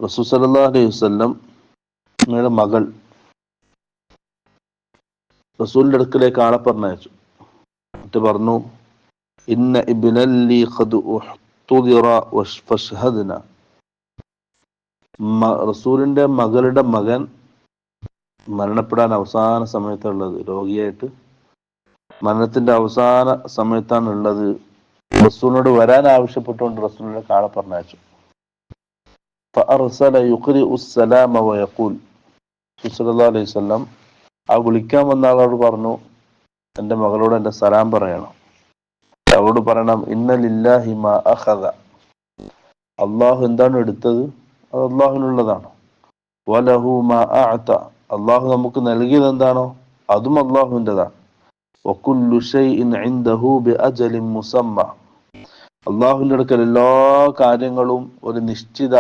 റസൂൽ സല്ലല്ലാഹു അലൈഹി വസല്ലം മകൾ റസൂലിന്റെ അടുക്കലേക്ക് ആളെ പറഞ്ഞയച്ചു. എന്നിട്ട് പറഞ്ഞു, ഇന്ന ഇബ്നല്ലി ഖദ് ഉഹ്തുദിറ ഫശ്ഹദ്ന. റസൂലിന്റെ മകളുടെ മകൻ മരണപ്പെടാൻ അവസാന സമയത്തുള്ളത്, രോഗിയായിട്ട് മരണത്തിന്റെ അവസാന സമയത്താണ് ഉള്ളത്. റസൂലിനോട് വരാൻ ആവശ്യപ്പെട്ടുകൊണ്ട് റസൂലിനെ ആളെ പറഞ്ഞയച്ചു. فأرسل يقرئ السلام ويقول. സല്ലല്ലാഹു അലൈഹി വസല്ലം ആ വിളിക്കാൻ വന്ന ആളോട് പറഞ്ഞു, എൻ്റെ മകളോട് എൻ്റെ സലാം പറയണം. അവളോട് പറയണം, ഇന്ന ലില്ലാഹി മാ അഖദ. അള്ളാഹു എന്താണ് എടുത്തത് അത് അള്ളാഹുവിനുള്ളതാണ്. വലഹു മാ അഅത. അള്ളാഹു നമുക്ക് നൽകിയത് എന്താണോ അതും അള്ളാഹുവിൻ്റെതാണ്. വകുല്ലു ശൈഇൻ ഇൻദഹു ബിഅജലിൻ മുസമ്മ. അള്ളാഹുവിൻ്റെ അടുക്കൽ എല്ലാ കാര്യങ്ങളും ഒരു നിശ്ചിത